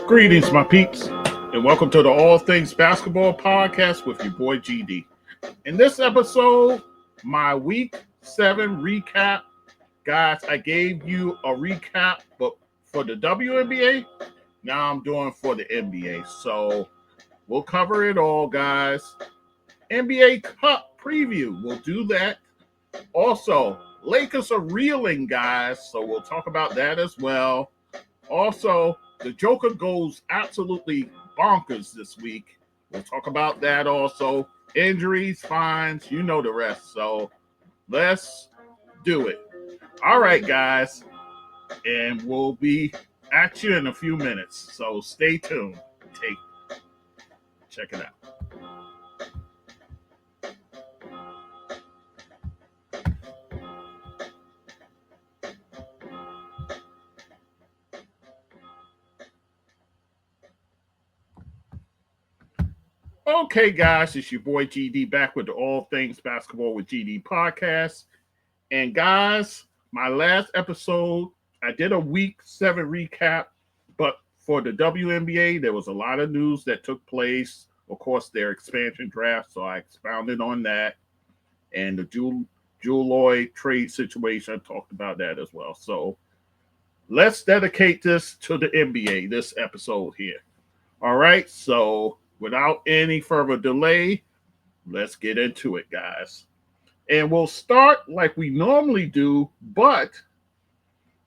Greetings, my peeps, and welcome to the All Things Basketball Podcast with your boy GD. In this episode, my Week 7 recap. Guys, I gave you a recap but for the WNBA. Now I'm doing for the NBA. So we'll cover it all, guys. NBA Cup preview. We'll do that. Also, Lakers are reeling, guys. So we'll talk about that as well. Also, the Joker goes absolutely bonkers this week. We'll talk about that also. Injuries, fines, you know the rest. So let's do it. All right, guys. And we'll be at you in a few minutes. So stay tuned. Check it out. Okay, guys, it's your boy GD back with the All Things Basketball with GD podcast. And guys, my last episode, I did a Week 7 recap, but for the WNBA, there was a lot of news that took place. Of course, their expansion draft, so I expounded on that. And the Jewel Lloyd trade situation, I talked about that as well. So let's dedicate this to the NBA, this episode here. All right, so without any further delay, let's get into it, guys. And we'll start like we normally do, but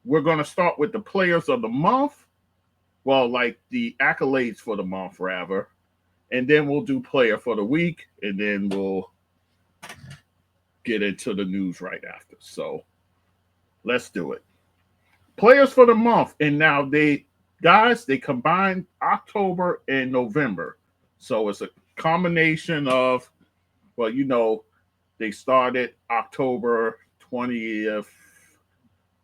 we're going to start with the players of the month. Well, like the accolades for the month, rather. And then we'll do player for the week, and then we'll get into the news right after. So let's do it. Players for the month. And now they combined October and November. So it's a combination of, well, you know, they started October 20th,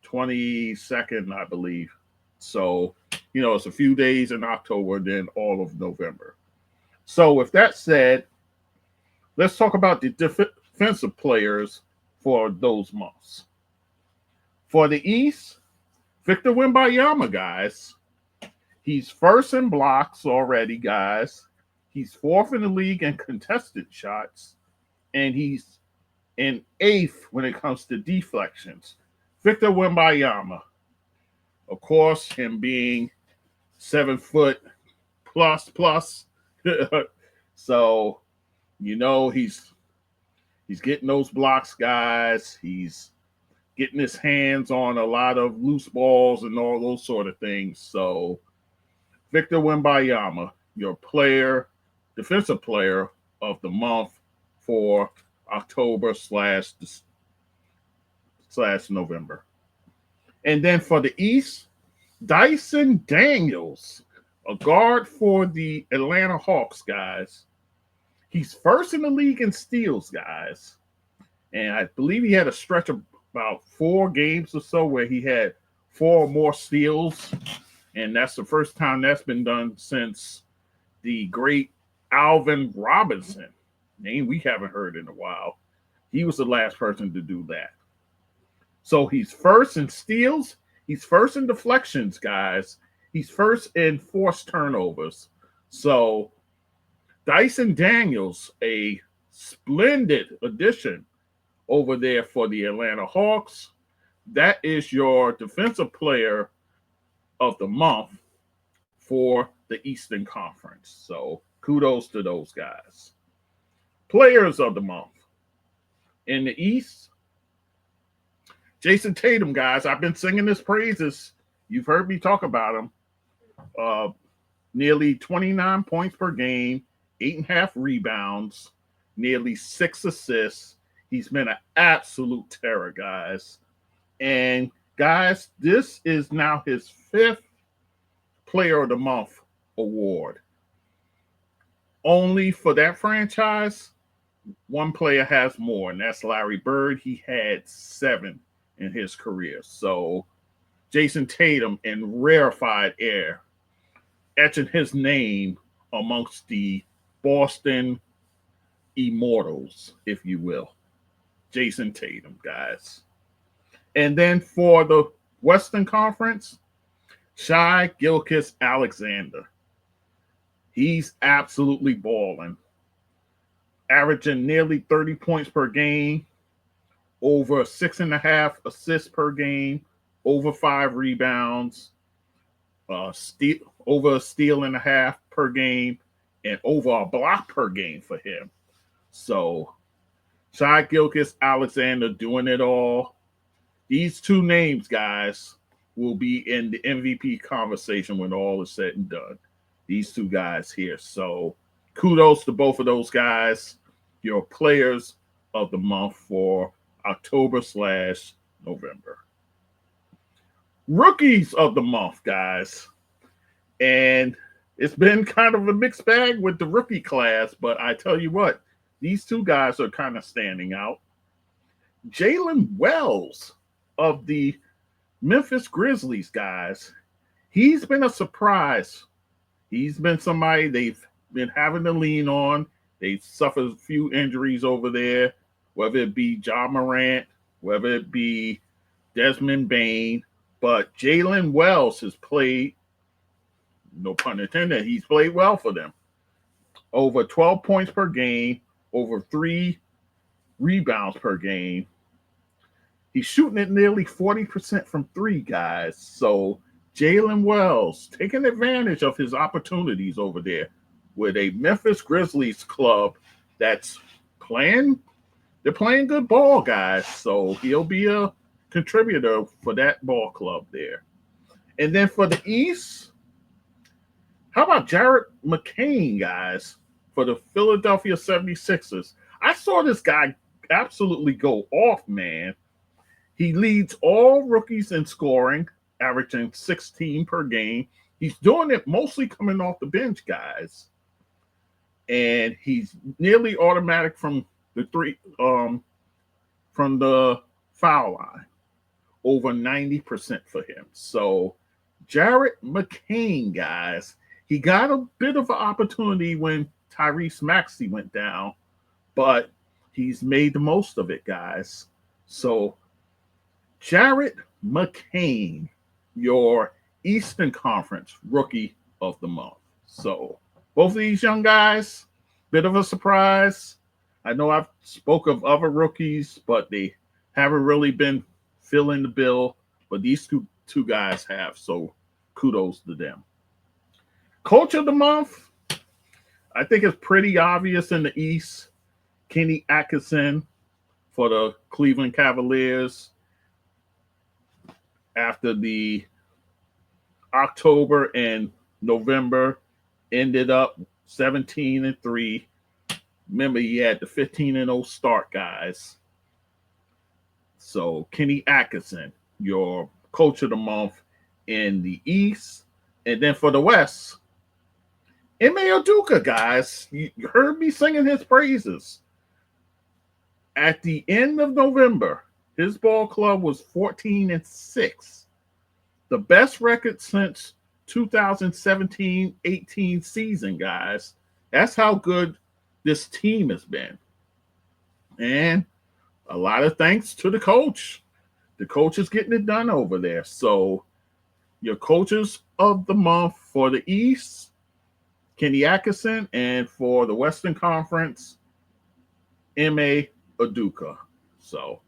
22nd, I believe. So, you know, it's a few days in October, then all of November. So with that said, let's talk about the defensive players for those months. For the East, Victor Wembanyama, guys. He's first in blocks already, guys. He's fourth in the league in contested shots, and he's in eighth when it comes to deflections. Victor Wembanyama, of course, him being 7 foot plus. So, you know, he's getting those blocks, guys. He's getting his hands on a lot of loose balls and all those sort of things. So, Victor Wembanyama, your defensive player of the month for October / November. And then for the East, Dyson Daniels, a guard for the Atlanta Hawks, guys. He's first in the league in steals, guys. And I believe he had a stretch of about 4 games or so where he had 4 or more steals. And that's the first time that's been done since the great Alvin Robinson, name we haven't heard in a while. He was the last person to do that. So he's first in steals. He's first in deflections, guys. He's first in forced turnovers. So Dyson Daniels, a splendid addition over there for the Atlanta Hawks. That is your defensive player of the month for the Eastern Conference. So kudos to those guys. Players of the month. In the East, Jason Tatum, guys. I've been singing his praises. You've heard me talk about him. Nearly 29 points per game, 8.5 rebounds, nearly 6 assists. He's been an absolute terror, guys. And, guys, this is now his 5th Player of the Month award. Only for that franchise, one player has more, and that's Larry Bird. He had 7 in his career. So Jason Tatum in rarefied air, etching his name amongst the Boston Immortals, if you will. Jason Tatum, guys. And then for the Western Conference, Shai Gilgeous-Alexander. He's absolutely balling, averaging nearly 30 points per game, over 6.5 assists per game, over 5 rebounds, over a steal and a half per game, and over a block per game for him. So Shai Gilgeous-Alexander doing it all. These two names, guys, will be in the MVP conversation when all is said and done. These two guys here. So kudos to both of those guys. Your players of the month for October/November. Rookies of the month, guys. And it's been kind of a mixed bag with the rookie class, but I tell you what, these two guys are kind of standing out. Jaylen Wells of the Memphis Grizzlies, guys. He's been a surprise. He's been somebody they've been having to lean on. They've suffered a few injuries over there, whether it be Ja Morant, whether it be Desmond Bane. But Jaylen Wells has played, no pun intended, he's played well for them. Over 12 points per game, over 3 rebounds per game. He's shooting at nearly 40% from 3, guys. So Jaylen Wells taking advantage of his opportunities over there with a Memphis Grizzlies club that's playing. They're playing good ball, guys. So he'll be a contributor for that ball club there. And then for the East, how about Jared McCain, guys, for the Philadelphia 76ers? I saw this guy absolutely go off, man. He leads all rookies in scoring, averaging 16 per game. He's doing it mostly coming off the bench, guys. And he's nearly automatic from the foul line. Over 90% for him. So Jared McCain, guys, he got a bit of an opportunity when Tyrese Maxey went down, but he's made the most of it, guys. So Jared McCain, your Eastern Conference Rookie of the Month. So both of these young guys, bit of a surprise. I know I've spoke of other rookies, but they haven't really been filling the bill. But these two guys have, so kudos to them. Coach of the Month, I think it's pretty obvious in the East. Kenny Atkinson for the Cleveland Cavaliers. After the October and November ended up 17-3. Remember, he had the 15-0 start, guys. So Kenny Atkinson, your coach of the month in the East. And then for the West, Ime Udoka, guys. You heard me singing his praises. At the end of November, his ball club was 14-6. The best record since 2017-18 season, guys. That's how good this team has been. And a lot of thanks to the coach. The coach is getting it done over there. So your coaches of the month for the East, Kenny Atkinson, and for the Western Conference, Ime Udoka. So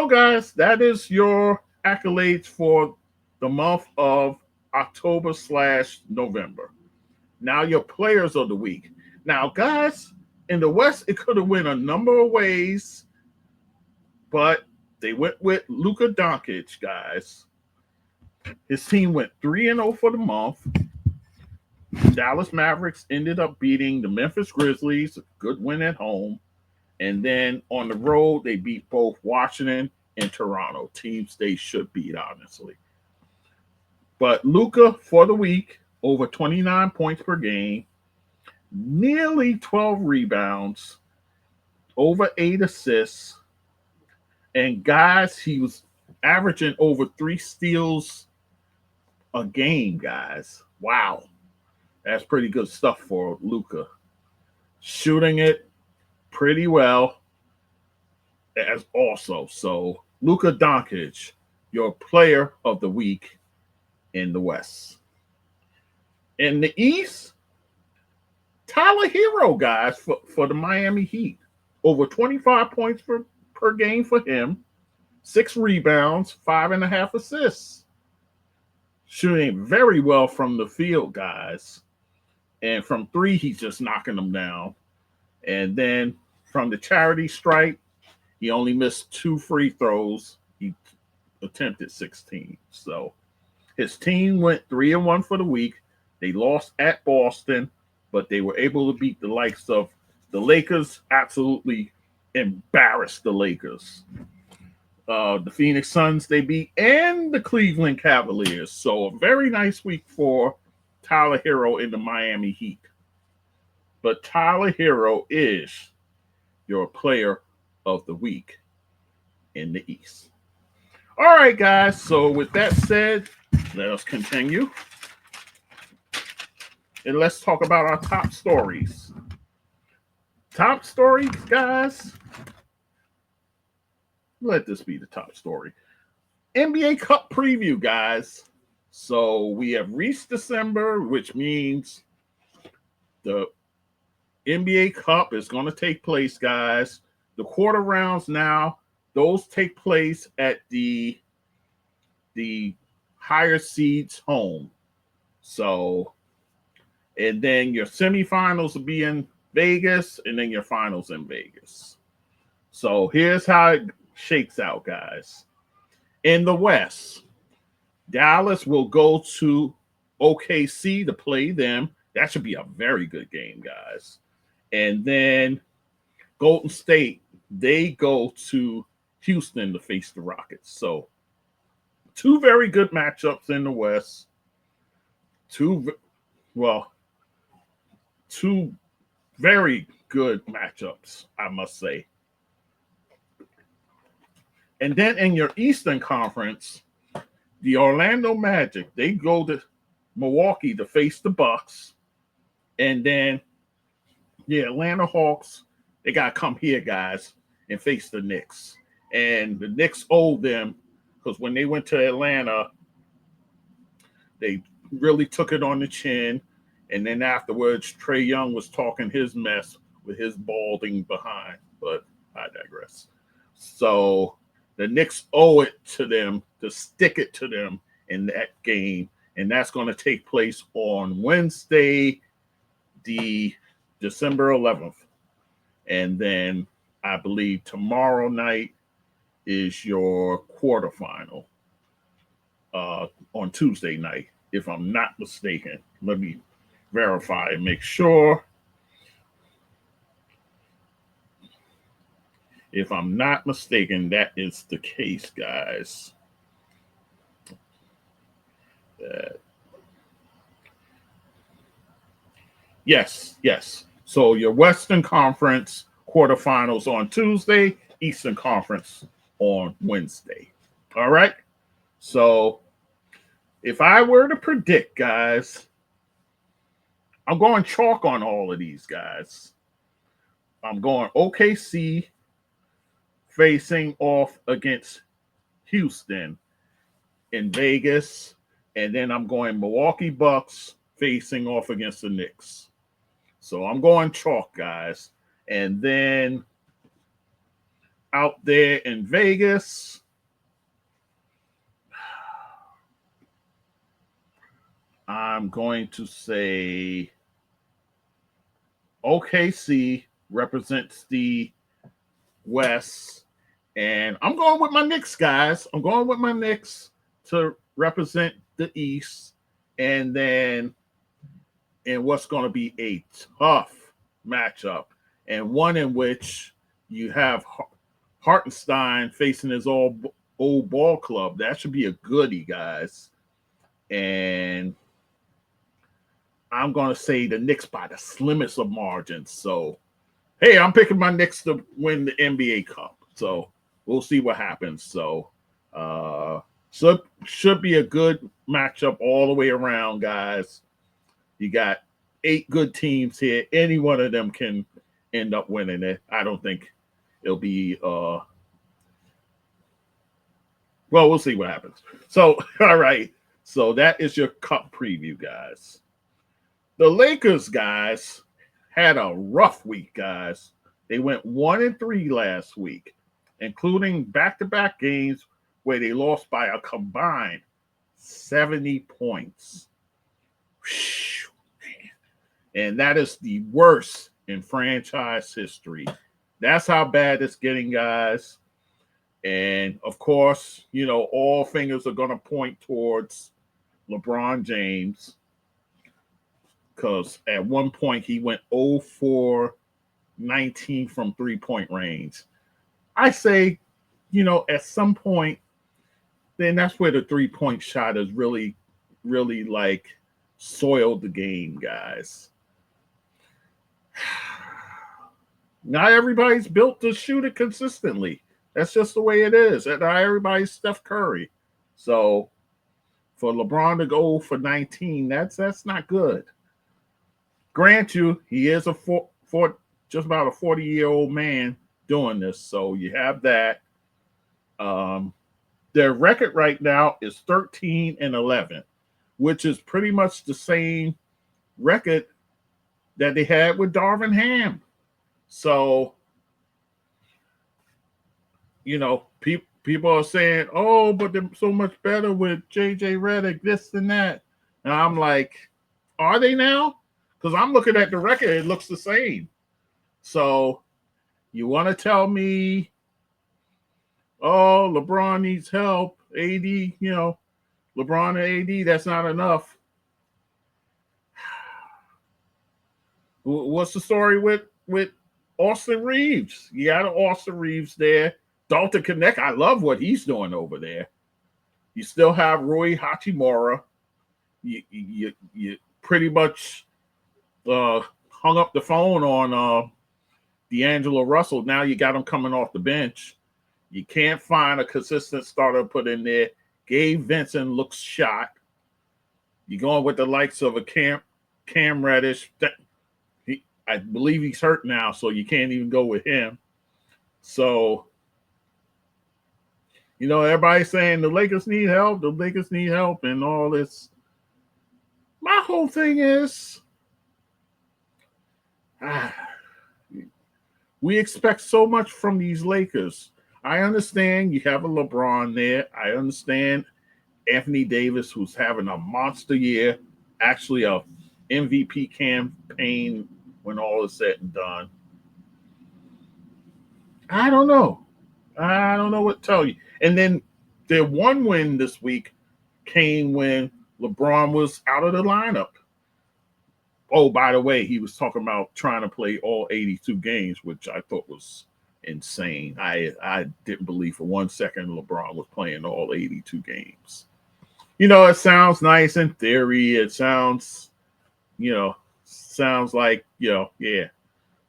guys, that is your accolades for the month of October/November. Now your players of the week. Now, guys, in the West, it could have went a number of ways, but they went with Luka Doncic, guys. His team went 3-0 for the month. Dallas Mavericks ended up beating the Memphis Grizzlies, a good win at home. And then on the road, they beat both Washington and Toronto, teams they should beat, honestly. But Luka for the week, over 29 points per game, nearly 12 rebounds, over 8 assists. And guys, he was averaging over 3 steals a game, guys. Wow. That's pretty good stuff for Luka. Shooting it pretty well as also. So Luka Doncic, your player of the week in the West. In the East, Tyler Herro, guys, for the Miami Heat. Over 25 points per game for him, 6 rebounds, 5.5 assists. Shooting very well from the field, guys. And from 3, he's just knocking them down. And then from the charity stripe, he only missed 2 free throws. He attempted 16. So his team went 3-1 for the week. They lost at Boston, but they were able to beat the likes of the Lakers. Absolutely embarrassed the Lakers. The Phoenix Suns they beat, and the Cleveland Cavaliers. So a very nice week for Tyler Herro in the Miami Heat. But Tyler Herro is your player of the week in the East. All right, guys. So with that said, let us continue. And let's talk about our top stories. Top stories, guys. Let this be the top story. NBA Cup preview, guys. So we have reached December, which means the NBA Cup is going to take place, guys. The quarter rounds now, those take place at the higher seeds home. So, and then your semifinals will be in Vegas, and then your finals in Vegas. So here's how it shakes out, guys. In the West, Dallas will go to OKC to play them. That should be a very good game, guys. And then Golden State, they go to Houston to face the Rockets. So 2 very good matchups in the West. 2 very good matchups, I must say. And then in your Eastern Conference, the Orlando Magic, they go to Milwaukee to face the Bucks. And then the Atlanta Hawks, they got to come here, guys, and face the Knicks. And the Knicks owe them because when they went to Atlanta, they really took it on the chin. And then afterwards, Trae Young was talking his mess with his balding behind. But I digress. So the Knicks owe it to them to stick it to them in that game. And that's going to take place on Wednesday, the December 11th. And then I believe tomorrow night is your quarterfinal on Tuesday night, if I'm not mistaken. Let me verify and make sure. If I'm not mistaken, that is the case, guys. Yes. So your Western Conference quarterfinals on Tuesday, Eastern Conference on Wednesday. All right. So if I were to predict, guys, I'm going chalk on all of these guys. I'm going OKC facing off against Houston in Vegas. And then I'm going Milwaukee Bucks facing off against the Knicks. So I'm going chalk, guys. And then out there in Vegas, I'm going to say OKC represents the West. And I'm going with my Knicks, guys. I'm going with my Knicks to represent the East. And then in what's going to be a tough matchup, and one in which you have Hartenstein facing his old ball club. That should be a goodie, guys. And I'm going to say the Knicks by the slimmest of margins. So, hey, I'm picking my Knicks to win the NBA Cup. So we'll see what happens. So should be a good matchup all the way around, guys. You got 8 good teams here. Any one of them can end up winning it. I don't think it'll be well, we'll see what happens. So, all right. So that is your cup preview, guys. The Lakers, guys, had a rough week, guys. They went 1-3 last week, including back-to-back games where they lost by a combined 70 points. And that is the worst in franchise history. That's how bad it's getting, guys. And, of course, you know, all fingers are going to point towards LeBron James, because at one point he went 0-for-19 from three-point range. I say, you know, at some point, then that's where the three-point shot has really, really, like, soiled the game, guys. Not everybody's built to shoot it consistently. That's just the way it is. And not everybody's Steph Curry. So for LeBron to go for 19, that's not good. Grant you, he is just about a 40-year-old man doing this. So you have that. Their record right now is 13-11, which is pretty much the same record that they had with Darvin Ham. So, you know, people are saying, oh, but they're so much better with J.J. Redick, this and that. And I'm like, are they now? Because I'm looking at the record, it looks the same. So you want to tell me, oh, LeBron needs help, AD, you know, LeBron and AD, that's not enough. What's the story with Austin Reeves? You got Austin Reeves there. Dalton Connect, I love what he's doing over there. You still have Rui Hachimura. You pretty much hung up the phone on D'Angelo Russell. Now you got him coming off the bench. You can't find a consistent starter to put in there. Gabe Vincent looks shot. You're going with the likes of a Cam Reddish. I believe he's hurt now, so you can't even go with him. So, you know, everybody's saying the Lakers need help, and all this. My whole thing is, we expect so much from these Lakers. I understand you have a LeBron there. I understand Anthony Davis, who's having a monster year, actually a MVP campaign when all is said and done. I don't know. I don't know what to tell you. And then their one win this week came when LeBron was out of the lineup. Oh, by the way, he was talking about trying to play all 82 games, which I thought was insane. I didn't believe for 1 second LeBron was playing all 82 games. You know, it sounds nice in theory. It sounds like, yeah.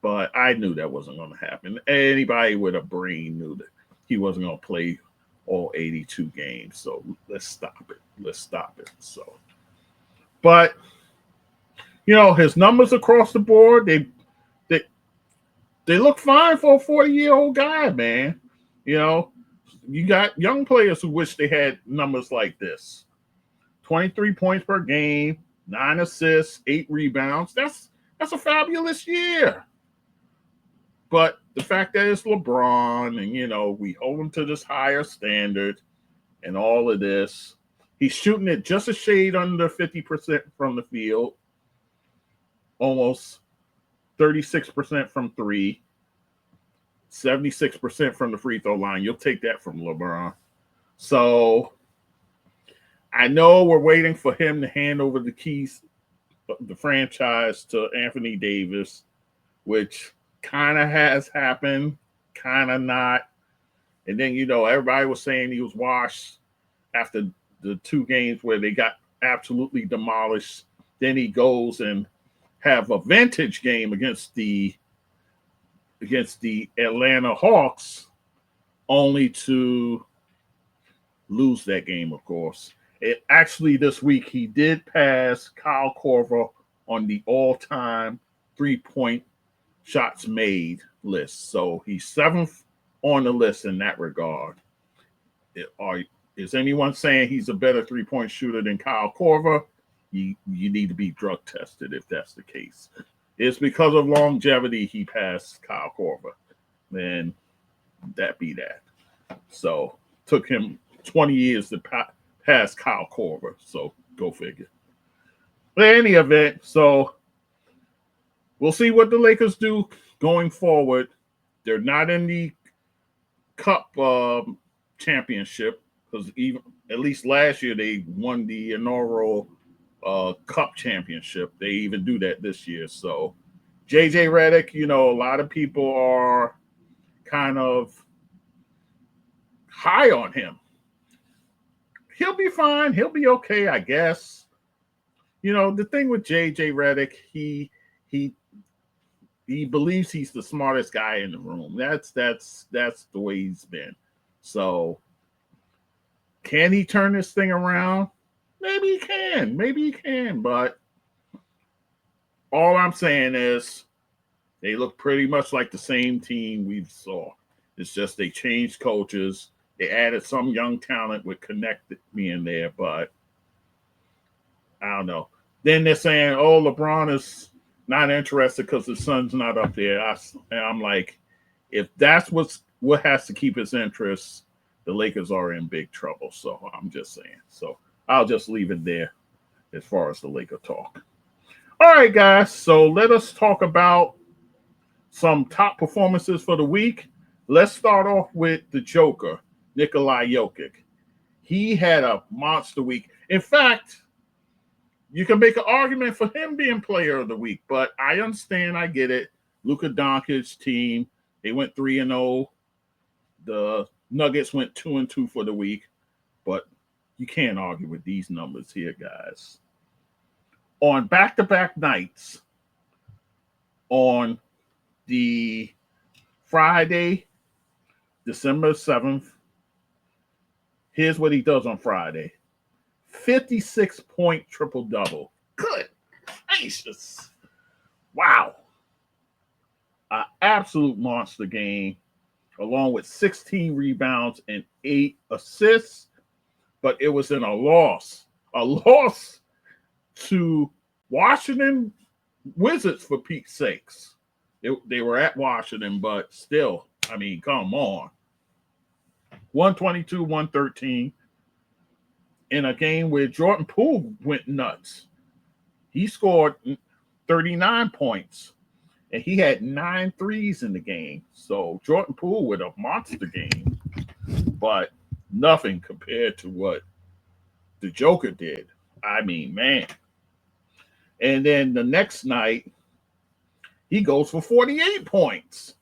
But I knew that wasn't going to happen. Anybody with a brain knew that he wasn't going to play all 82 games. So let's stop it. So, but, you know, his numbers across the board, they look fine for a 40-year-old guy, man. You know, you got young players who wish they had numbers like this. 23 points per game, 9 assists, 8 rebounds. That's a fabulous year. But the fact that it's LeBron and, you know, we hold him to this higher standard and all of this, he's shooting it just a shade under 50% from the field, almost 36% from three, 76% from the free throw line. You'll take that from LeBron. So I know we're waiting for him to hand over the keys of the franchise to Anthony Davis, which kind of has happened, kind of not. And then, you know, everybody was saying he was washed after the 2 games where they got absolutely demolished. Then he goes and have a vintage game against the Atlanta Hawks, only to lose that game, of course. Actually, this week, he did pass Kyle Korver on the all-time 3-point shots made list. So he's 7th on the list in that regard. is anyone saying he's a better three-point shooter than Kyle Korver? You need to be drug tested if that's the case. It's because of longevity he passed Kyle Korver. Then that be that. So took him 20 years to pass Kyle Korver. So go figure. But in any event, so we'll see what the Lakers do going forward. They're not in the Cup championship because even at least last year they won the inaugural Cup championship. They even do that this year. So JJ Redick, a lot of people are kind of high on him. He'll be fine. He'll be okay, I guess. The thing with JJ Redick, he believes he's the smartest guy in the room. That's the way he's been. So can he turn this thing around? Maybe he can. But all I'm saying is they look pretty much like the same team we saw. It's just they changed coaches. They added some young talent with connected me in there, but I don't know. Then they're saying, LeBron is not interested because his son's not up there. And I'm like, if that's what has to keep his interest, the Lakers are in big trouble. So I'm just saying. So I'll just leave it there as far as the Laker talk. All right, guys. So let us talk about some top performances for the week. Let's start off with the Joker, Nikola Jokic. He had a monster week. In fact, you can make an argument for him being player of the week, but I understand. I get it. Luka Doncic team, they went 3-0. The Nuggets went 2-2 for the week, but you can't argue with these numbers here, guys. On back-to-back nights, on the Friday, December 7th, here's what he does on Friday. 56-point triple-double. Good gracious. Wow. An absolute monster game, along with 16 rebounds and 8 assists. But it was in a loss. A loss to Washington Wizards, for Pete's sakes. They were at Washington, but still, I mean, come on. 122-113. In a game where Jordan Poole went nuts. He scored 39 points, and he had 9 threes in the game. So Jordan Poole with a monster game, but nothing compared to what the Joker did. I mean, man. And then the next night, he goes for 48 points,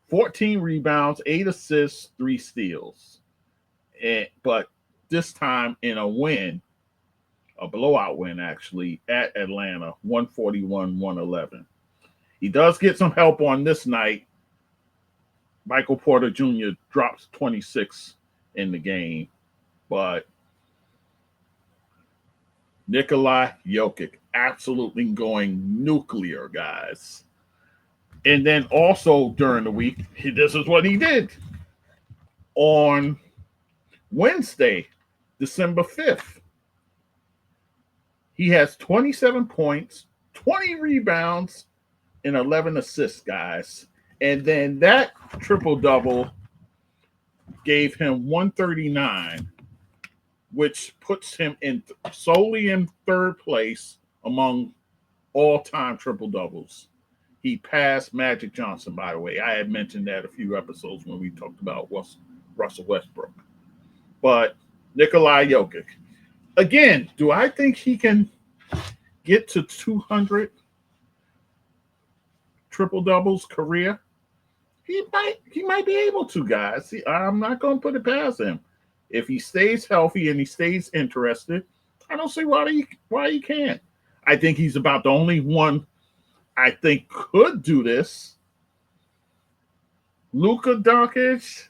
14 rebounds, 8 assists, 3 steals. But this time in a win, a blowout win actually, at Atlanta, 141-111. He does get some help on this night. Michael Porter Jr. drops 26 in the game, but Nikola Jokic absolutely going nuclear, guys. And then also during the week, this is what he did. On Wednesday, December 5th, he has 27 points, 20 rebounds, and 11 assists, guys. And then that triple-double gave him 139, which puts him solely in third place among all-time triple-doubles. He passed Magic Johnson, by the way. I had mentioned that a few episodes when we talked about Russell Westbrook. But Nikola Jokic. Again, do I think he can get to 200 triple-doubles career? He might be able to, guys. I'm not going to put it past him. If he stays healthy and he stays interested, I don't see why he can't. I think he's about the only one I think could do this. Luka Doncic,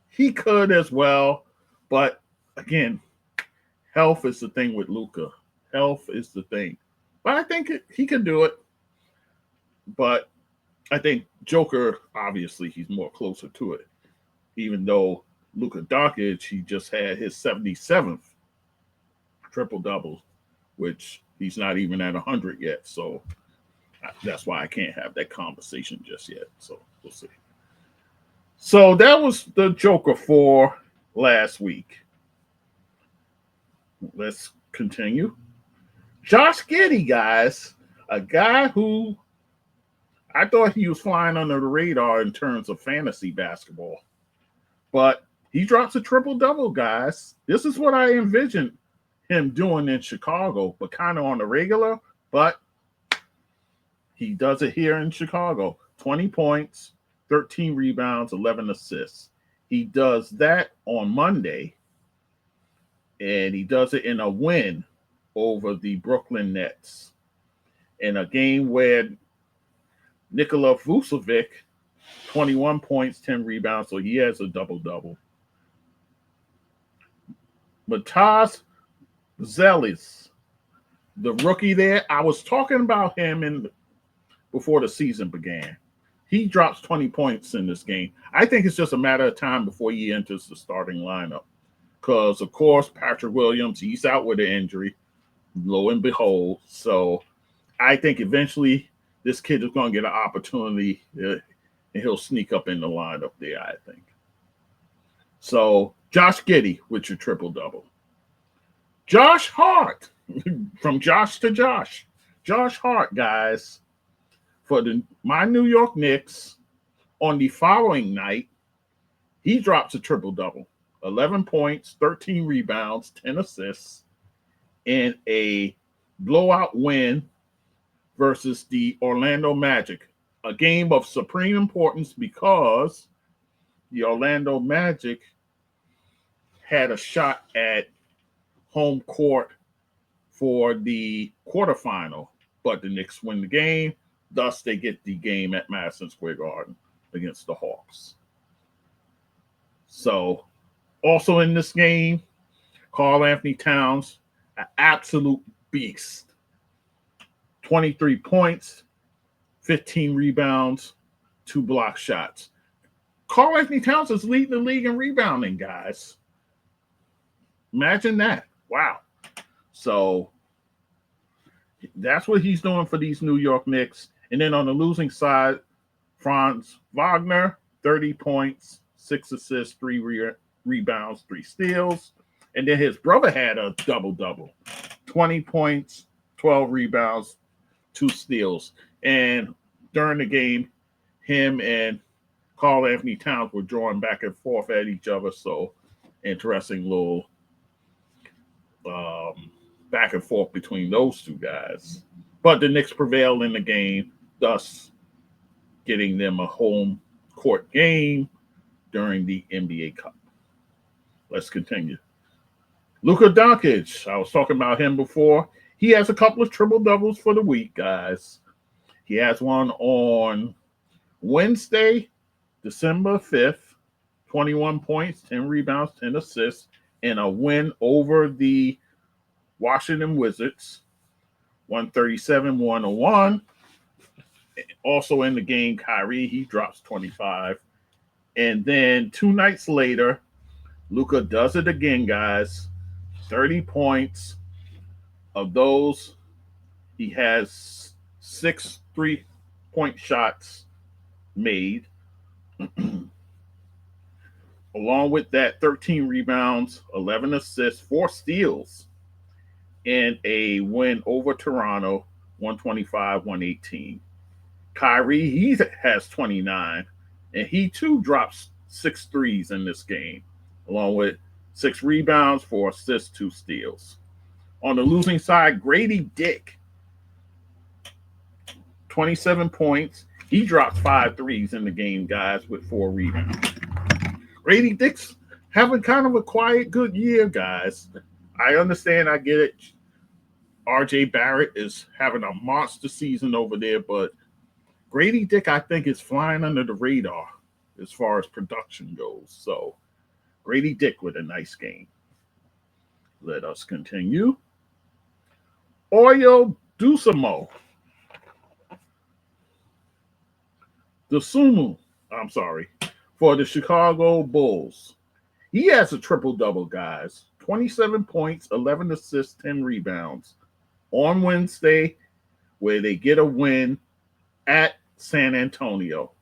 he could as well. But again, health is the thing with Luka. Health is the thing. But I think he can do it. But I think Joker, obviously, he's more closer to it. Even though Luka Jokic, he just had his 77th triple-double, which he's not even at 100 yet. So that's why I can't have that conversation just yet. So we'll see. So that was the Joker for last week. Let's continue. Josh Giddey, guys, a guy who I thought he was flying under the radar in terms of fantasy basketball, but he drops a triple-double, guys. This is what I envisioned him doing in Chicago, but kind of on the regular, but he does it here in Chicago. 20 points, 13 rebounds, 11 assists. He does that on Monday, and he does it in a win over the Brooklyn Nets in a game where Nikola Vucevic, 21 points, 10 rebounds, so he has a double-double. Matas Zelis, the rookie there, I was talking about him before the season began. He drops 20 points in this game. I think it's just a matter of time before he enters the starting lineup. Because, of course, Patrick Williams, he's out with an injury, lo and behold. So I think eventually this kid is going to get an opportunity and he'll sneak up in the lineup there, I think. So Josh Giddey with your triple-double. Josh Hart, from Josh to Josh. Josh Hart, guys, for my New York Knicks on the following night, he drops a triple-double. 11 points, 13 rebounds, 10 assists, in a blowout win versus the Orlando Magic. A game of supreme importance because the Orlando Magic had a shot at home court for the quarterfinal, but the Knicks win the game. Thus, they get the game at Madison Square Garden against the Hawks. So, also in this game, Karl-Anthony Towns, an absolute beast. 23 points, 15 rebounds, 2 block shots. Karl-Anthony Towns is leading the league in rebounding, guys. Imagine that. Wow. So that's what he's doing for these New York Knicks. And then on the losing side, Franz Wagner, 30 points, 6 assists, 3 rebounds, 3 steals. And then his brother had a double-double. 20 points, 12 rebounds, 2 steals. And during the game, him and Karl-Anthony Towns were drawing back and forth at each other. So interesting little back and forth between those two guys. But the Knicks prevailed in the game, thus getting them a home court game during the NBA Cup. Let's continue. Luka Doncic, I was talking about him before. He has a couple of triple-doubles for the week, guys. He has one on Wednesday, December 5th, 21 points, 10 rebounds, 10 assists, and a win over the Washington Wizards, 137-101. Also in the game, Kyrie, he drops 25. And then 2 nights later, Luka does it again, guys. 30 points. Of those, he has 6 3-point shots made. Along with that, 13 rebounds, 11 assists, 4 steals, and a win over Toronto, 125-118. Kyrie, he has 29, and he too drops 6 threes in this game, along with 6 rebounds, 4 assists, 2 steals. On the losing side, Grady Dick, 27 points. He dropped 5 threes in the game, guys, with 4 rebounds. Grady Dick's having kind of a quiet, good year, guys. I understand, I get it. RJ Barrett is having a monster season over there, but Grady Dick, I think, is flying under the radar as far as production goes. So, Grady Dick with a nice game. Let us continue. Oyo Dosunmu. For the Chicago Bulls. He has a triple-double, guys. 27 points, 11 assists, 10 rebounds on Wednesday, where they get a win at San Antonio.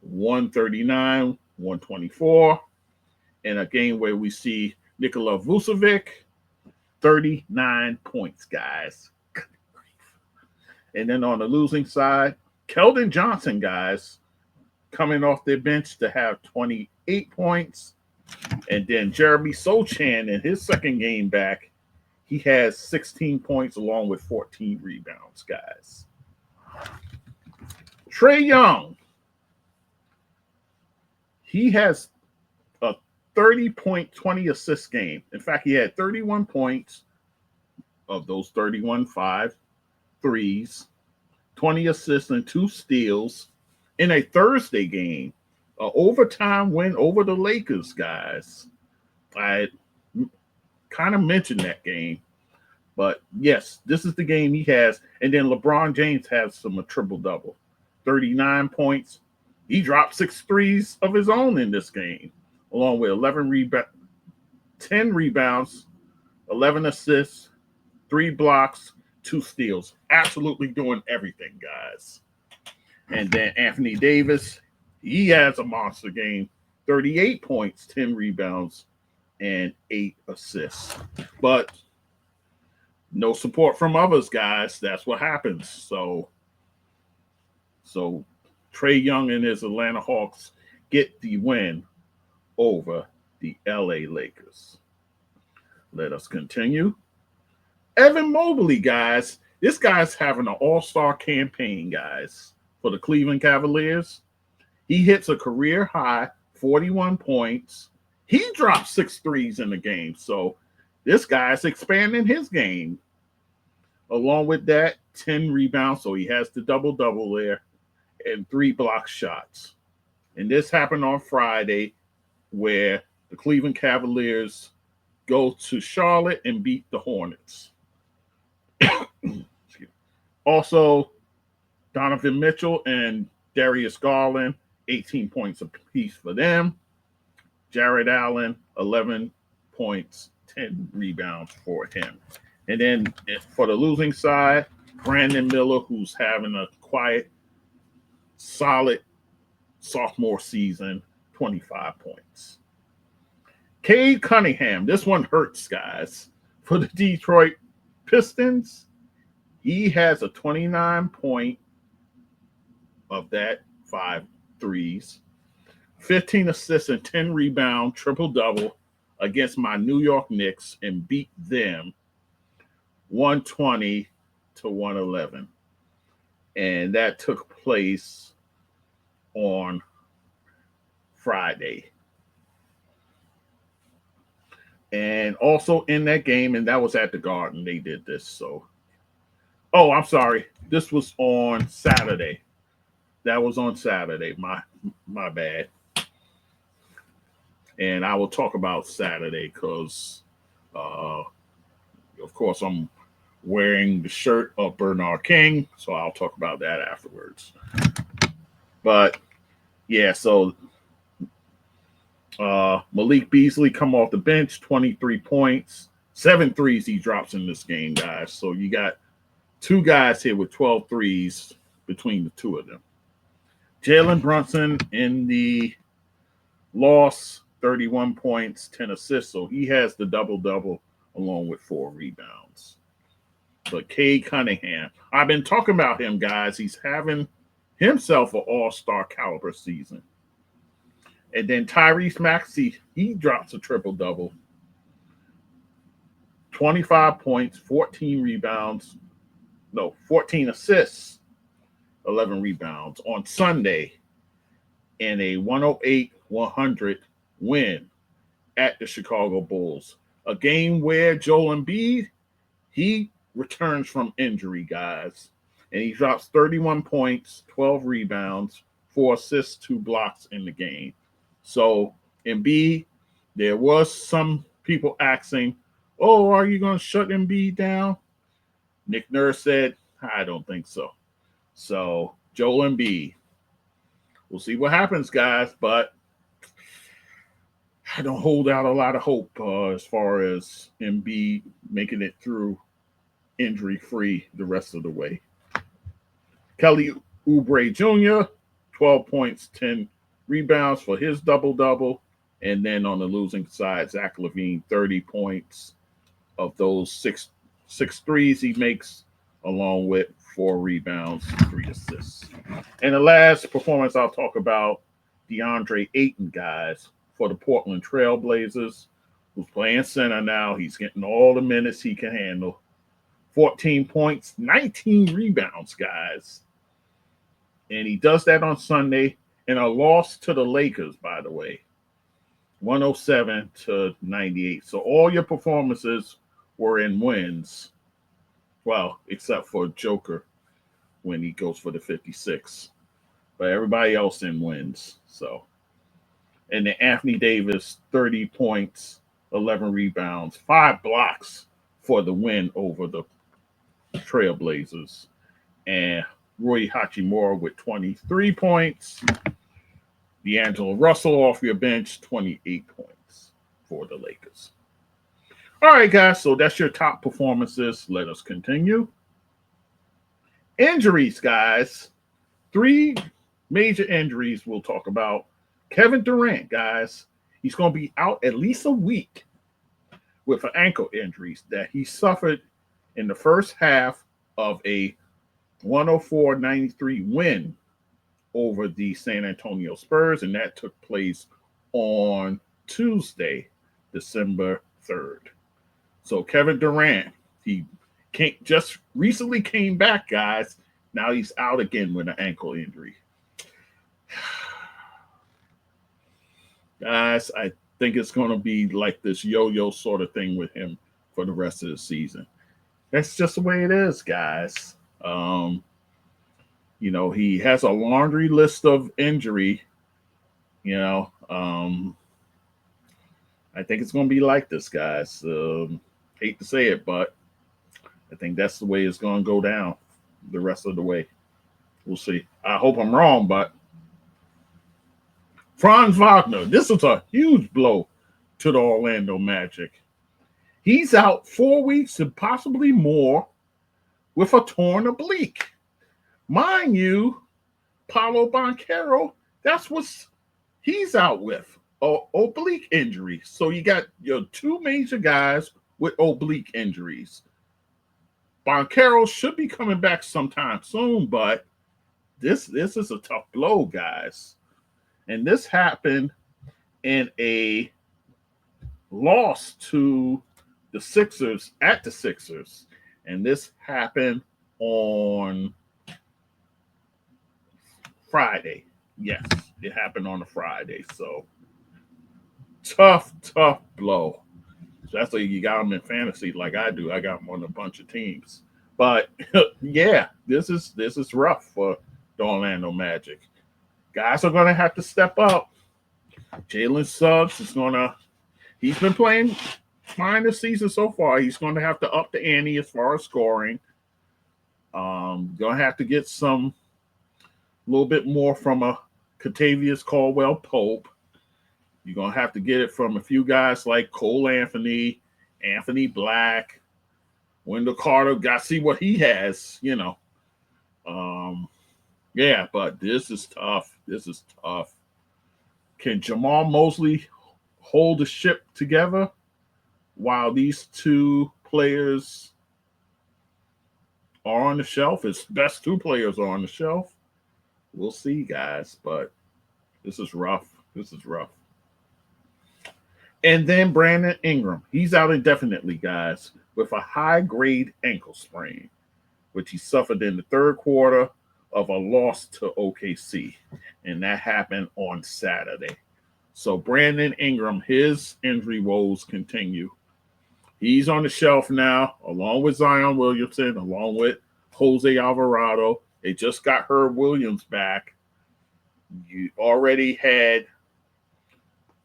139, 124, in a game where we see Nikola Vucevic, 39 points, guys. And then on the losing side, Keldon Johnson, guys, coming off their bench to have 28 points. And then Jeremy Sochan in his second game back, he has 16 points along with 14 rebounds, guys. Trae Young, he has a 30-point, 20-assist game. In fact, he had 31 points of those 31, 5 threes, 20 assists, and 2 steals in a Thursday game. An overtime win over the Lakers, guys. I kind of mentioned that game. But, yes, this is the game he has. And then LeBron James has a triple-double. 39 points. He dropped 6 threes of his own in this game, along with 10 rebounds, 11 assists, 3 blocks, 2 steals. Absolutely doing everything, guys. And then Anthony Davis, he has a monster game. 38 points, 10 rebounds, and 8 assists. But no support from others, guys. That's what happens. So Trae Young and his Atlanta Hawks get the win over the LA Lakers. Let us continue. Evan Mobley, guys. This guy's having an all-star campaign, guys, for the Cleveland Cavaliers. He hits a career high, 41 points. He dropped 6 threes in the game. So this guy's expanding his game. Along with that, 10 rebounds. So he has the double-double there and 3 block shots. And this happened on Friday, where the Cleveland Cavaliers go to Charlotte and beat the Hornets. Also, Donovan Mitchell and Darius Garland, 18 points apiece for them. Jared Allen, 11 points, 10 rebounds for him. And then for the losing side, Brandon Miller, who's having a quiet, solid sophomore season, 25 points. Cade Cunningham, this one hurts, guys. For the Detroit Pistons, he has a 29 point of that 5 threes, 15 assists and 10 rebound, triple-double against my New York Knicks and beat them 120 to 111. And that took place on Friday. And also in that game, and that was at the Garden, they did this. So, oh, I'm sorry. This was on Saturday. That was on Saturday. My bad. And I will talk about Saturday because, of course, I'm wearing the shirt of Bernard King, so I'll talk about that afterwards. But, yeah, so Malik Beasley come off the bench, 23 points, 7 threes he drops in this game, guys. So you got 2 guys here with 12 threes between the 2 of them. Jalen Brunson in the loss, 31 points, 10 assists. So he has the double-double along with 4 rebounds. But Cade Cunningham, I've been talking about him, guys. He's having himself an all-star caliber season. And then Tyrese Maxey, he drops a triple-double. 25 points, 14 rebounds. No, 14 assists, 11 rebounds on Sunday in a 108-100 win at the Chicago Bulls. A game where Joel Embiid, he returns from injury, guys. And he drops 31 points, 12 rebounds, 4 assists, 2 blocks in the game. So, Embiid, there was some people asking, oh, are you going to shut Embiid down? Nick Nurse said, I don't think so. So, Joel Embiid. We'll see what happens, guys. But I don't hold out a lot of hope as far as Embiid making it through injury-free the rest of the way. Kelly Oubre Jr., 12 points, 10 rebounds for his double-double. And then on the losing side, Zach LaVine, 30 points of those six threes he makes, along with 4 rebounds, 3 assists. And the last performance I'll talk about, DeAndre Ayton, guys, for the Portland Trail Blazers, who's playing center now. He's getting all the minutes he can handle. 14 points, 19 rebounds, guys. And he does that on Sunday in a loss to the Lakers, by the way, 107-98. So all your performances were in wins. Well, except for Joker when he goes for the 56. But everybody else in wins. So, and then Anthony Davis, 30 points, 11 rebounds, 5 blocks for the win over the Trailblazers. And Rui Hachimura with 23 points. D'Angelo Russell off your bench, 28 points for the Lakers. All right, guys, so that's your top performances. Let us continue. Injuries, guys. 3 major injuries we'll talk about. Kevin Durant, guys. He's going to be out at least a week with an ankle injury that he suffered in the first half of a 104-93 win over the San Antonio Spurs, and that took place on Tuesday, December 3rd. So Kevin Durant, he just recently came back, guys. Now he's out again with an ankle injury. Guys, I think it's going to be like this yo-yo sort of thing with him for the rest of the season. That's just the way it is, guys. He has a laundry list of injury. I think it's going to be like this, guys. Hate to say it, but I think that's the way it's going to go down the rest of the way. We'll see. I hope I'm wrong, but Franz Wagner, this is a huge blow to the Orlando Magic. He's out 4 weeks and possibly more with a torn oblique. Mind you, Paolo Banchero, that's what he's out with, oblique injury. So you got your 2 major guys with oblique injuries. Banchero should be coming back sometime soon, but this is a tough blow, guys. And this happened in a loss to the Sixers at the Sixers. And this happened on Friday. Yes, it happened on a Friday. So tough blow. Especially you got them in fantasy like I do. I got them on a bunch of teams. But yeah, this is rough for the Orlando Magic. Guys are gonna have to step up. Jaylen Suggs he's been playing fine this season so far. He's gonna have to up the ante as far as scoring. Gonna have to get a little bit more from a Kentavious Caldwell-Pope. You're going to have to get it from a few guys like Cole Anthony, Anthony Black, Wendell Carter. Got to see what he has, Yeah, but this is tough. Can Jamal Mosley hold the ship together while these 2 players are on the shelf? His best 2 players are on the shelf. We'll see, guys, but this is rough. And then Brandon Ingram. He's out indefinitely, guys, with a high-grade ankle sprain, which he suffered in the 3rd quarter of a loss to OKC. And that happened on Saturday. So Brandon Ingram, his injury woes continue. He's on the shelf now, along with Zion Williamson, along with Jose Alvarado. They just got Herb Williams back. You already had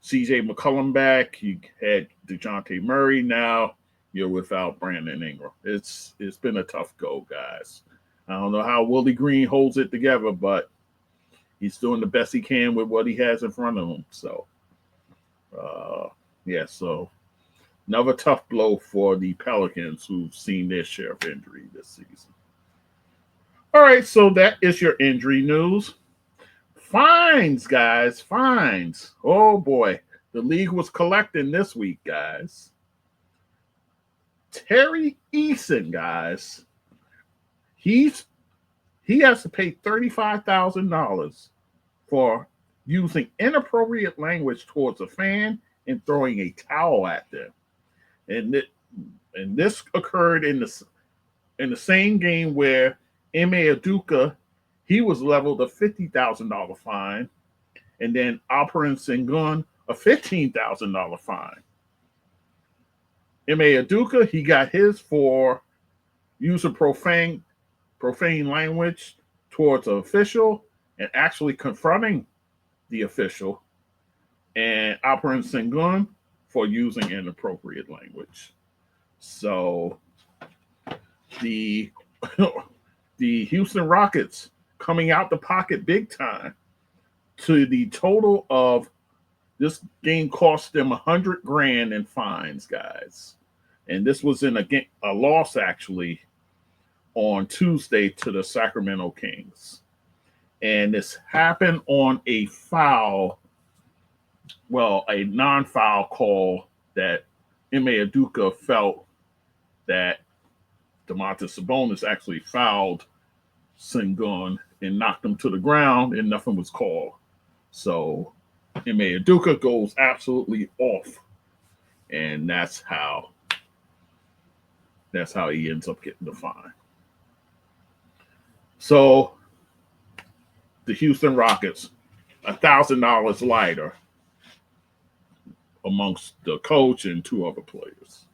CJ McCollum back. You had DeJounte Murray. Now you're without Brandon Ingram. It's been a tough go, guys. I don't know how Willie Green holds it together, but he's doing the best he can with what he has in front of him. So Yeah, so another tough blow for the Pelicans who've seen their share of injury this season. All right, so that is your injury news. Fines, guys, fines. Oh boy, the league was collecting this week, guys. Terry Eason, guys, he's he has to pay $35,000 for using inappropriate language towards a fan and throwing a towel at them. And this occurred in the same game where Ime Udoka, he was leveled a $50,000 fine, and then Alperen Sengun a $15,000 fine. Ime Udoka, he got his for using profane language towards an official and actually confronting the official, and Alperen Sengun for using inappropriate language. So the the Houston Rockets coming out the pocket big time. To the total of this game cost them $100,000 in fines, guys, and this was in a loss actually on Tuesday to the Sacramento Kings, and this happened on a non-foul call that Ime Udoka felt that Domantas Sabonis actually fouled Sengun and knocked him to the ground, and nothing was called. So Ime Udoka goes absolutely off, and that's how he ends up getting the fine. So the Houston Rockets, $1,000 lighter amongst the coach and two other players.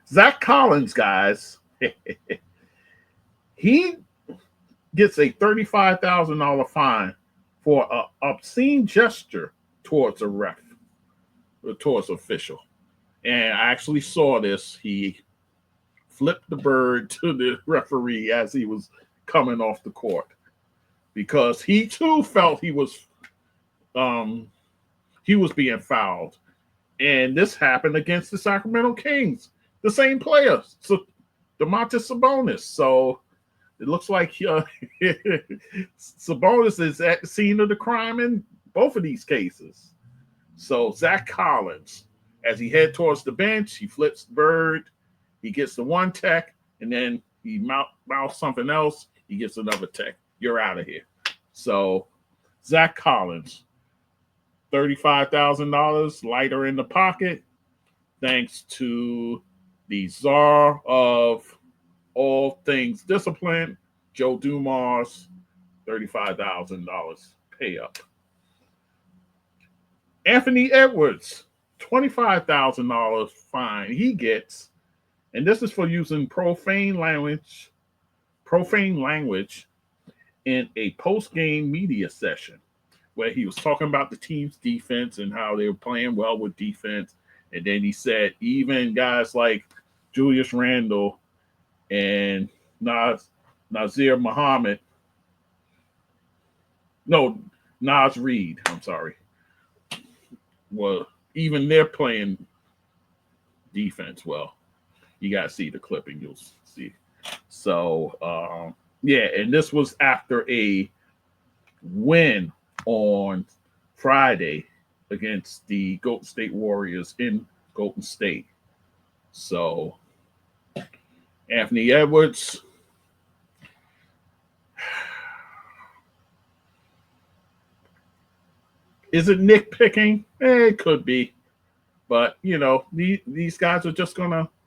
Zach Collins, guys, he gets a $35,000 fine for an obscene gesture towards a ref, towards official. And I actually saw this. He flipped the bird to the referee as he was coming off the court because he too felt he was being fouled. And this happened against the Sacramento Kings, the same player, so Domantas Sabonis. So it looks like Sabonis is at the scene of the crime in both of these cases. So Zach Collins, as he head towards the bench, he flips the bird, he gets the one tech, and then he mouths something else, he gets another tech. You're out of here. So Zach Collins, $35,000 lighter in the pocket, thanks to the czar of all things discipline, Joe Dumars, $35,000 pay up. Anthony Edwards, $25,000 fine he gets, and this is for using profane language in a post-game media session where he was talking about the team's defense and how they were playing well with defense. And then he said even guys like Julius Randle and Nazir Muhammad, Naz Reid, I'm sorry, well, even they're playing defense well. You got to see the clip and you'll see. So, and this was after a win on Friday against the Golden State Warriors in Golden State. So Anthony Edwards, is it nitpicking? It could be. But, these guys are just going to –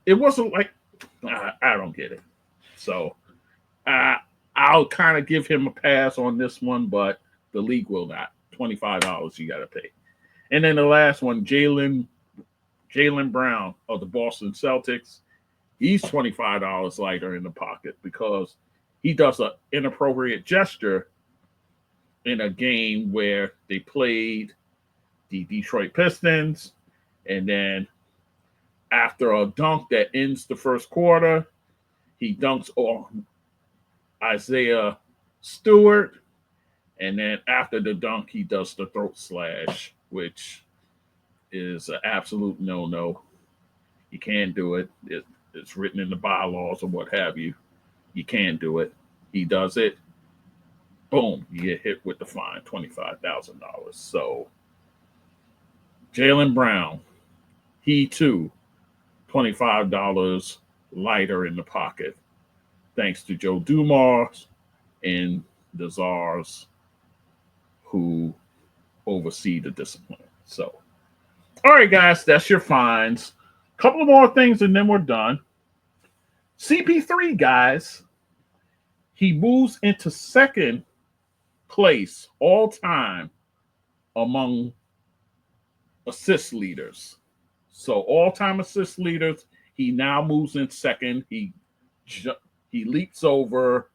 it wasn't like I don't get it. So I'll kind of give him a pass on this one, but the league will not. $25 you got to pay. And then the last one, Jaylen Brown of the Boston Celtics, he's $25 lighter in the pocket because he does an inappropriate gesture in a game where they played the Detroit Pistons, and then after a dunk that ends the first quarter, he dunks on Isaiah Stewart, And then after the dunk, he does the throat slash, which is an absolute no-no. You can't do it. It's written in the bylaws or what have you. You can't do it. He does it. Boom, you get hit with the fine, $25,000. So Jaylen Brown, he too, $25 lighter in the pocket, thanks to Joe Dumars and the czars who oversee the discipline. So, all right, guys, that's your fines. Couple of more things and then we're done. CP3, guys, he moves into second place all time among assist leaders. So all-time assist leaders, he now moves in second. He leaps over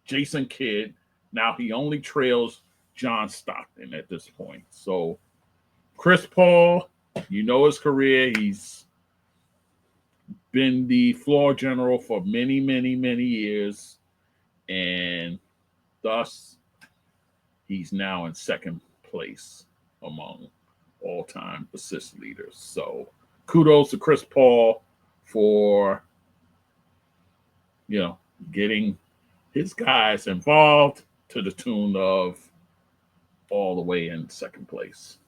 Jason Kidd. Now he only trails John Stockton at this point. So Chris Paul, you know his career. He's been the floor general for many, many, many years. And thus, he's now in second place among all-time assist leaders. So kudos to Chris Paul for, getting his guys involved to the tune of all the way in second place.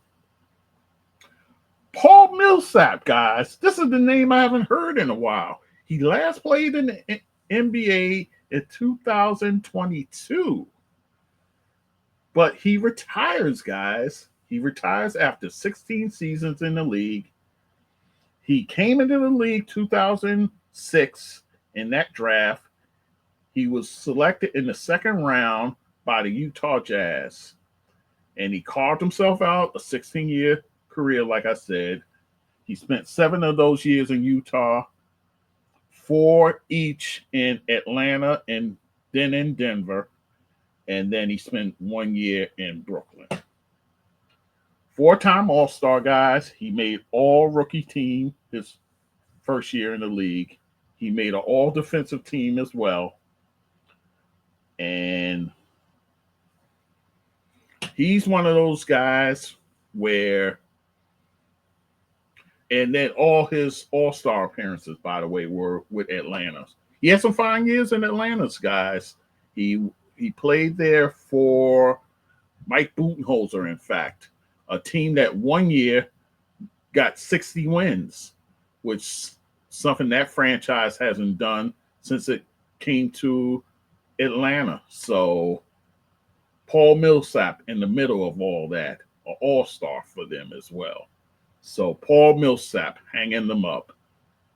Paul Millsap, guys. This is the name I haven't heard in a while. He last played in the NBA in 2022. But he retires, guys. He retires after 16 seasons in the league. He came into the league 2006 in that draft. He was selected in the second round by the Utah Jazz. And he carved himself out a 16-year career, like I said. He spent 7 of those years in Utah, 4 each in Atlanta and then in Denver. And then he spent 1 year in Brooklyn. 4-time All-Star, guys. He made all-rookie team his first year in the league. He made an all-defensive team as well. And he's one of those guys where, and then all his All-Star appearances, by the way, were with Atlanta. He had some fine years in Atlanta, guys. He played there for Mike Budenholzer, in fact, a team that 1 year got 60 wins, which something that franchise hasn't done since it came to Atlanta. So Paul Millsap in the middle of all that, an all-star for them as well. So Paul Millsap hanging them up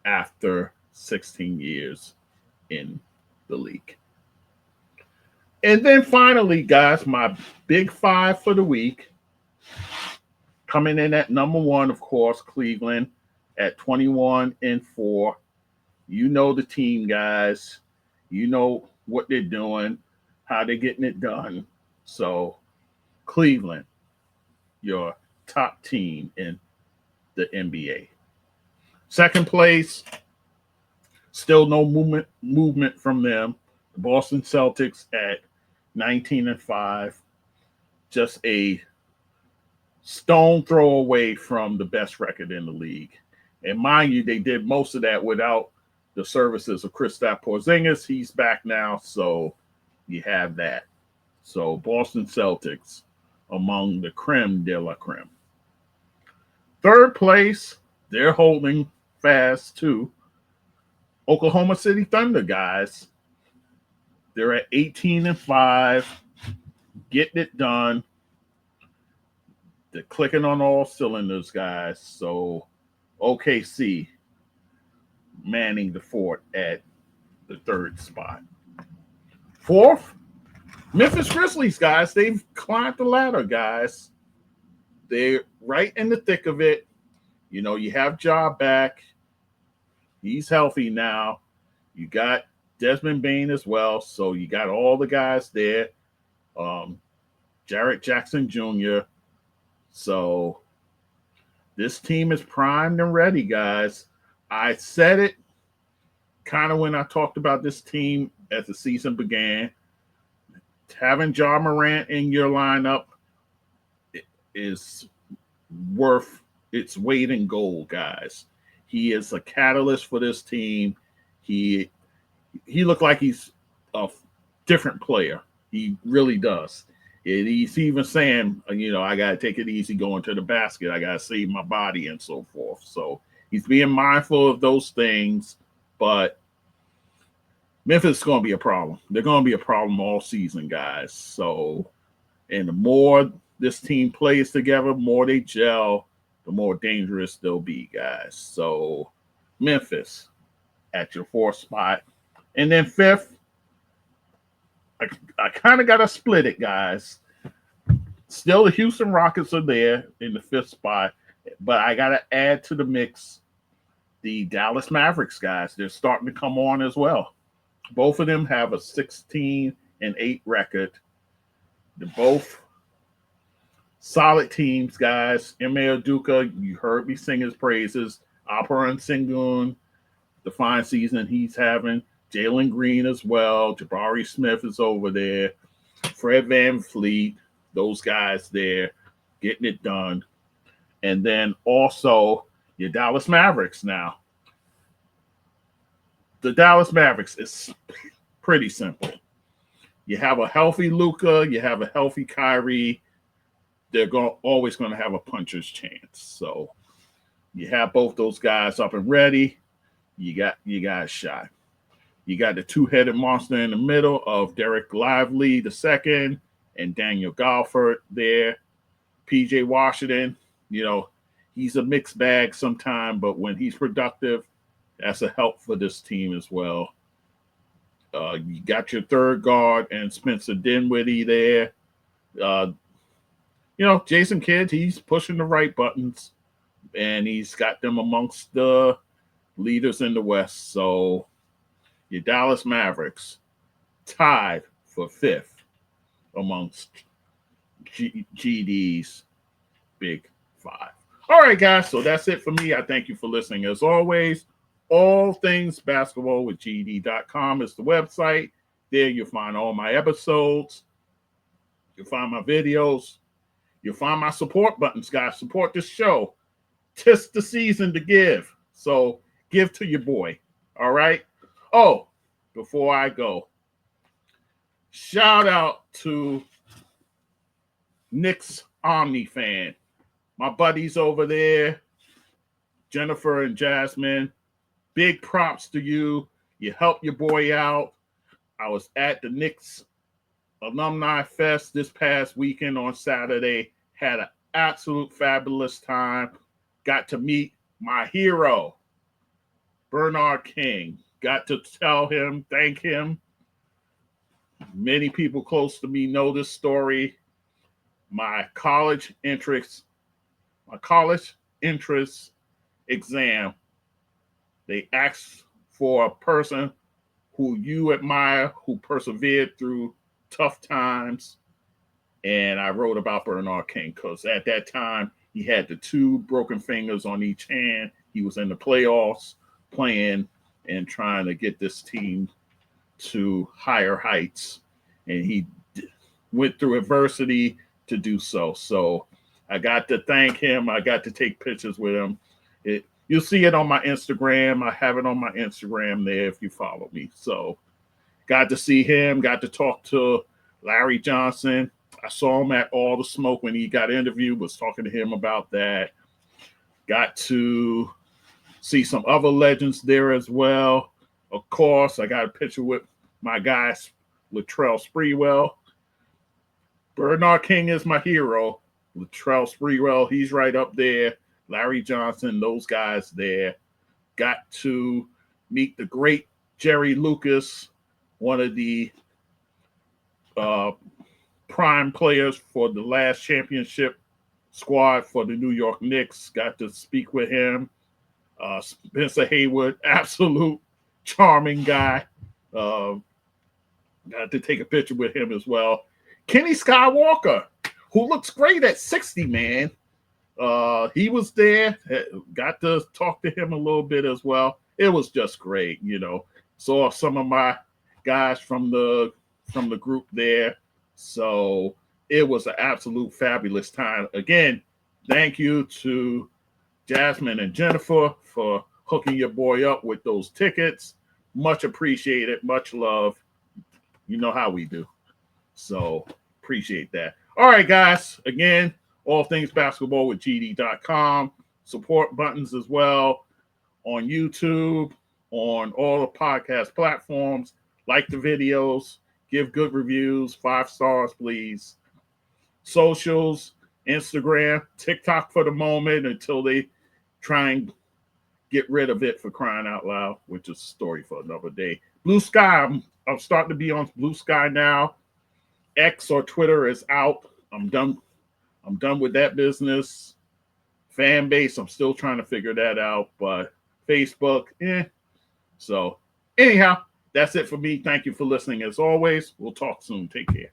after 16 years in the league. And then finally, guys, my big 5 for the week. Coming in at number 1, of course, Cleveland at 21-4. You know the team, guys. You know what they're doing, how they're getting it done. So Cleveland, your top team in the NBA. Second place, still no movement from them. The Boston Celtics at 19-5. Just a stone throw away from the best record in the league. And mind you, they did most of that without the services of Kristaps Porzingis. He's back now, so you have that. So Boston Celtics among the creme de la creme. Third place, they're holding fast too. Oklahoma City Thunder, guys. They're at 18-5, getting it done. They're clicking on all cylinders, guys. So OKC manning the fort at the third spot. Fourth, Memphis Grizzlies, guys. They've climbed the ladder, guys. They're right in the thick of it. You know, you have Ja back. He's healthy now. You got Desmond Bane as well. So you got all the guys there. Jarrett Jackson Jr. So this team is primed and ready, guys. I said it kind of when I talked about this team as the season began. having Ja Morant in your lineup is worth its weight in gold, guys. He is a catalyst for this team. He looked like he's a different player. He really does. And he's even saying, I got to take it easy going to the basket. I got to save my body and so forth. So he's being mindful of those things. But Memphis is going to be a problem. They're going to be a problem all season, guys. So, and the more this team plays together, more they gel, the more dangerous they'll be, guys. So Memphis at your 4th spot. And then 5th, I kind of got to split it, guys. Still, the Houston Rockets are there in the 5th spot, but I got to add to the mix the Dallas Mavericks, guys. They're starting to come on as well. Both of them have a 16-8 record. They're both solid teams, guys. Udoka, you heard me sing his praises. Alperen Sengun, the fine season he's having. Jaylen Green as well. Jabari Smith is over there. Fred VanVleet, those guys there getting it done. And then also your Dallas Mavericks now. The Dallas Mavericks is pretty simple. You have a healthy Luka, you have a healthy Kyrie. They're always going to have a puncher's chance. So you have both those guys up and ready. You got a shot. You got the two-headed monster in the middle of Derek Lively II and Daniel Gafford there. PJ Washington, he's a mixed bag sometime, but when he's productive, that's a help for this team as well. You got your third guard and Spencer Dinwiddie there. Jason Kidd, he's pushing the right buttons, and he's got them amongst the leaders in the West. So your Dallas Mavericks tied for 5th amongst GD's Big 5. All right, guys, so that's it for me. I thank you for listening. As always, all things basketball with GD.com is the website. There you'll find all my episodes. You'll find my videos. You'll find my support buttons, guys. Support this show. 'Tis the season to give. So give to your boy. All right? Oh, before I go, shout out to KnicksOmniFan. My buddies over there, Jennifer and Jasmine. Big props to you. You helped your boy out. I was at the Knicks Alumni Fest this past weekend on Saturday. Had an absolute fabulous time. Got to meet my hero, Bernard King. Got to thank him. Many people close to me know this story. My college entrance exam, they asked for a person who you admire, who persevered through tough times. And I wrote about Bernard King because at that time, he had the 2 broken fingers on each hand. He was in the playoffs playing and trying to get this team to higher heights. And he went through adversity to do so. So I got to thank him. I got to take pictures with him. You'll see it on my Instagram. I have it on my Instagram there if you follow me. So got to see him, got to talk to Larry Johnson. I saw him at All the Smoke when he got interviewed, was talking to him about that. Got to see some other legends there as well. Of course, I got a picture with my guy, Latrell Sprewell. Bernard King is my hero. Latrell Sprewell, he's right up there. Larry Johnson, those guys there. Got to meet the great Jerry Lucas, one of the prime players for the last championship squad for the New York Knicks. Got to speak with him. Spencer Haywood, absolute charming guy. Got to take a picture with him as well. Kenny Skywalker, who looks great at 60, man. He was there. Got to talk to him a little bit as well. It was just great, Saw some of my guys from the group there. So it was an absolute fabulous time. Again, thank you to Jasmine and Jennifer for hooking your boy up with those tickets. Much appreciated. Much love. You know how we do. So appreciate that. All right, guys. Again, all things basketball with GD.com. Support buttons as well on YouTube, on all the podcast platforms. Like the videos. Give good reviews. 5 stars, please. Socials, Instagram, TikTok for the moment until they try and get rid of it, for crying out loud, which is a story for another day. Blue Sky, I'm starting to be on Blue Sky now. X or Twitter is out. I'm done with that business. Fan base, I'm still trying to figure that out, but Facebook, So anyhow, that's it for me. Thank you for listening as always. We'll talk soon. Take care.